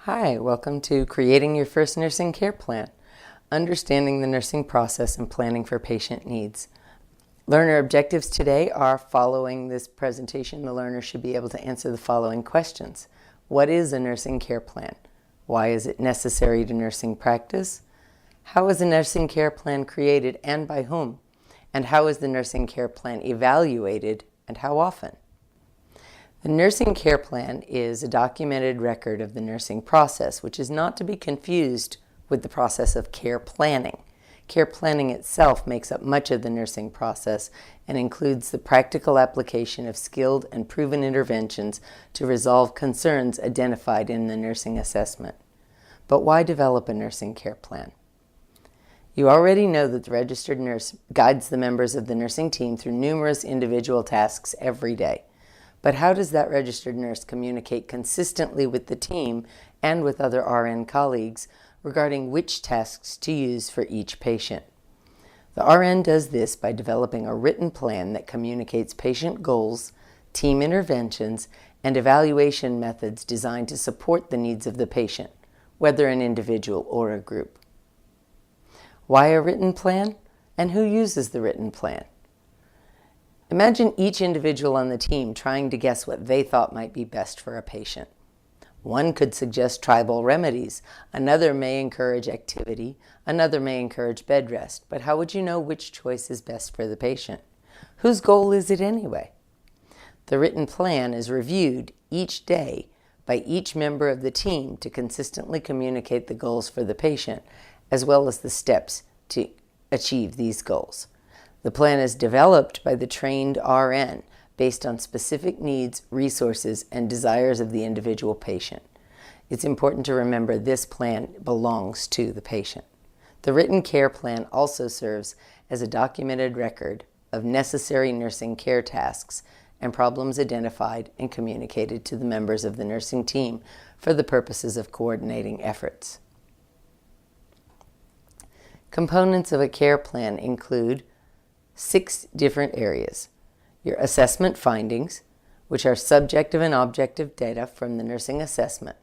Hi, welcome to Creating Your First Nursing Care Plan, Understanding the Nursing Process and Planning for Patient Needs. Learner objectives today are: following this presentation, the learner should be able to answer the following questions. What is a nursing care plan? Why is it necessary to nursing practice? How is a nursing care plan created and by whom? And how is the nursing care plan evaluated and how often? The nursing care plan is a documented record of the nursing process, which is not to be confused with the process of care planning. Care planning itself makes up much of the nursing process and includes the practical application of skilled and proven interventions to resolve concerns identified in the nursing assessment. But why develop a nursing care plan? You already know that the registered nurse guides the members of the nursing team through numerous individual tasks every day. But how does that registered nurse communicate consistently with the team and with other RN colleagues regarding which tasks to use for each patient? The RN does this by developing a written plan that communicates patient goals, team interventions, and evaluation methods designed to support the needs of the patient, whether an individual or a group. Why a written plan? And who uses the written plan? Imagine each individual on the team trying to guess what they thought might be best for a patient. One could suggest tribal remedies, another may encourage activity, another may encourage bed rest, but how would you know which choice is best for the patient? Whose goal is it anyway? The written plan is reviewed each day by each member of the team to consistently communicate the goals for the patient, as well as the steps to achieve these goals. The plan is developed by the trained RN based on specific needs, resources, and desires of the individual patient. It's important to remember this plan belongs to the patient. The written care plan also serves as a documented record of necessary nursing care tasks and problems identified and communicated to the members of the nursing team for the purposes of coordinating efforts. Components of a care plan include 6 different areas. Your assessment findings, which are subjective and objective data from the nursing assessment,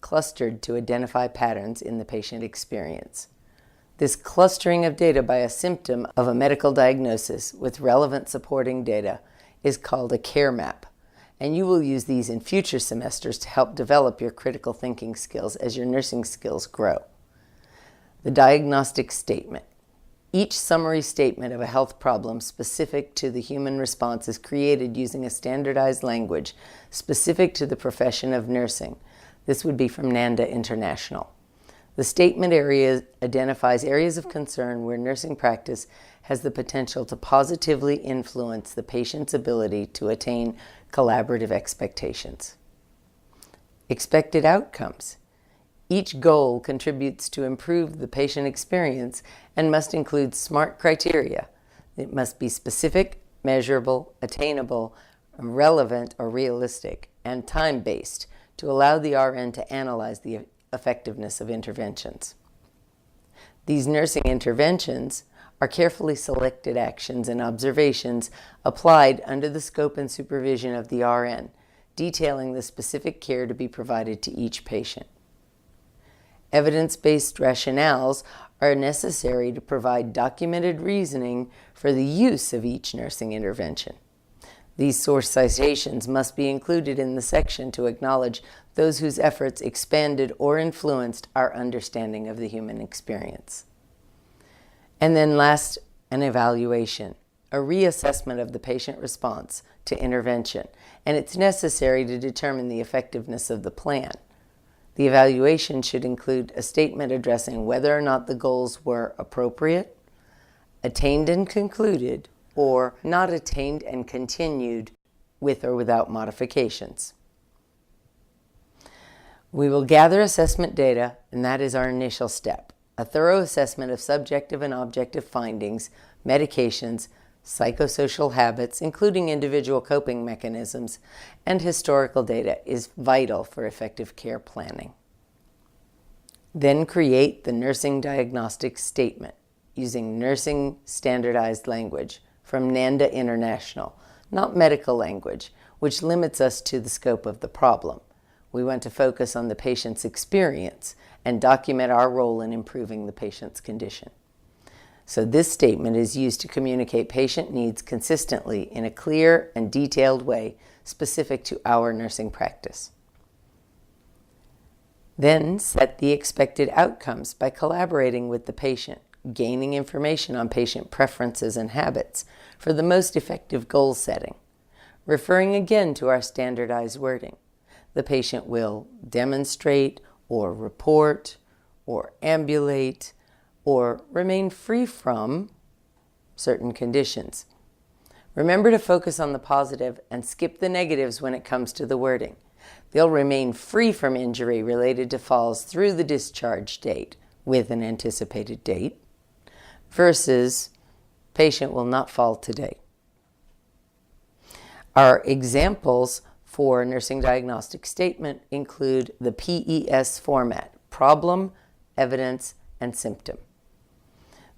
clustered to identify patterns in the patient experience. This clustering of data by a symptom of a medical diagnosis with relevant supporting data is called a care map, and you will use these in future semesters to help develop your critical thinking skills as your nursing skills grow. The diagnostic statement. Each summary statement of a health problem specific to the human response is created using a standardized language specific to the profession of nursing. This would be from NANDA International. The statement area identifies areas of concern where nursing practice has the potential to positively influence the patient's ability to attain collaborative expectations. Expected outcomes. Each goal contributes to improve the patient experience and must include SMART criteria. It must be specific, measurable, attainable, relevant or realistic, and time-based to allow the RN to analyze the effectiveness of interventions. These nursing interventions are carefully selected actions and observations applied under the scope and supervision of the RN, detailing the specific care to be provided to each patient. Evidence-based rationales are necessary to provide documented reasoning for the use of each nursing intervention. These source citations must be included in the section to acknowledge those whose efforts expanded or influenced our understanding of the human experience. And then last, an evaluation, a reassessment of the patient response to intervention, and it's necessary to determine the effectiveness of the plan. The evaluation should include a statement addressing whether or not the goals were appropriate, attained and concluded, or not attained and continued with or without modifications. We will gather assessment data, and that is our initial step. A thorough assessment of subjective and objective findings, medications, psychosocial habits, including individual coping mechanisms, and historical data is vital for effective care planning. Then create the nursing diagnostic statement using nursing standardized language from NANDA International, not medical language, which limits us to the scope of the problem. we want to focus on the patient's experience and document our role in improving the patient's condition. So this statement is used to communicate patient needs consistently in a clear and detailed way specific to our nursing practice. Then set the expected outcomes by collaborating with the patient, gaining information on patient preferences and habits for the most effective goal setting. Referring again to our standardized wording, the patient will demonstrate or report or ambulate or remain free from certain conditions. Remember to focus on the positive and skip the negatives when it comes to the wording. They'll remain free from injury related to falls through the discharge date with an anticipated date versus patient will not fall today. Our examples for nursing diagnostic statement include the PES format: problem, evidence, and symptom.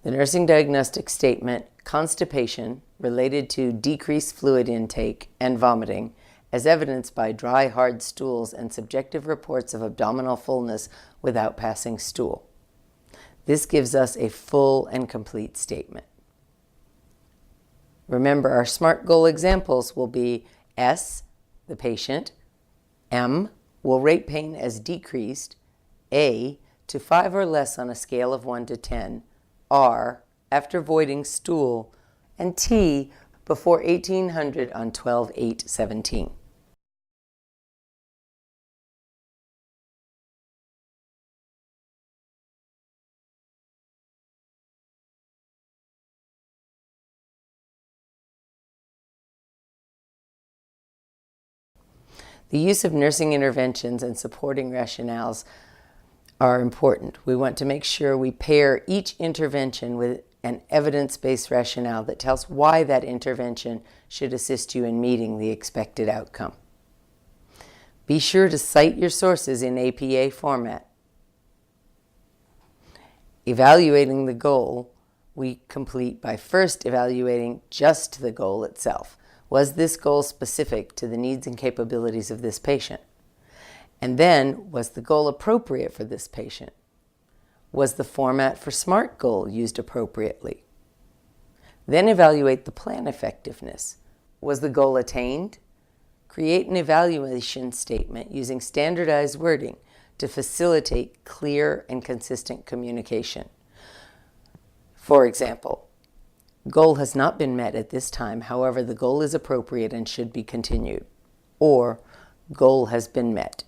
The nursing diagnostic statement: constipation related to decreased fluid intake and vomiting, as evidenced by dry, hard stools and subjective reports of abdominal fullness without passing stool. This gives us a full and complete statement. Remember, our SMART goal examples will be S, the patient; M, will rate pain as decreased; A, to 5 or less on a scale of 1 to 10; R, after voiding stool; and T, before 1800 on 12/8/17. The use of nursing interventions and supporting rationales are important. We want to make sure we pair each intervention with an evidence-based rationale that tells why that intervention should assist you in meeting the expected outcome. Be sure to cite your sources in APA format. Evaluating the goal, we complete by first evaluating just the goal itself. Was this goal specific to the needs and capabilities of this patient? And then, was the goal appropriate for this patient? Was the format for SMART goal used appropriately? Then evaluate the plan effectiveness. Was the goal attained? Create an evaluation statement using standardized wording to facilitate clear and consistent communication. For example, goal has not been met at this time, however, the goal is appropriate and should be continued. Or, goal has been met.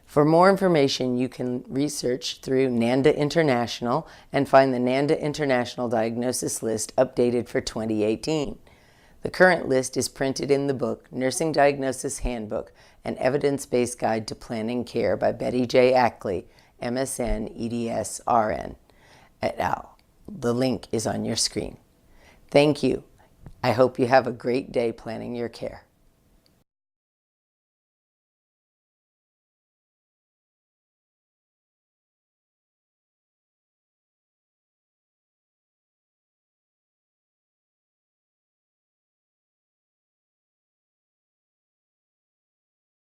For more information, you can research through NANDA International and find the NANDA International Diagnosis List updated for 2018. The current list is printed in the book Nursing Diagnosis Handbook, an Evidence-Based Guide to Planning Care by Betty J. Ackley, MSN, EDS, RN, et al. The link is on your screen. Thank you. I hope you have a great day planning your care.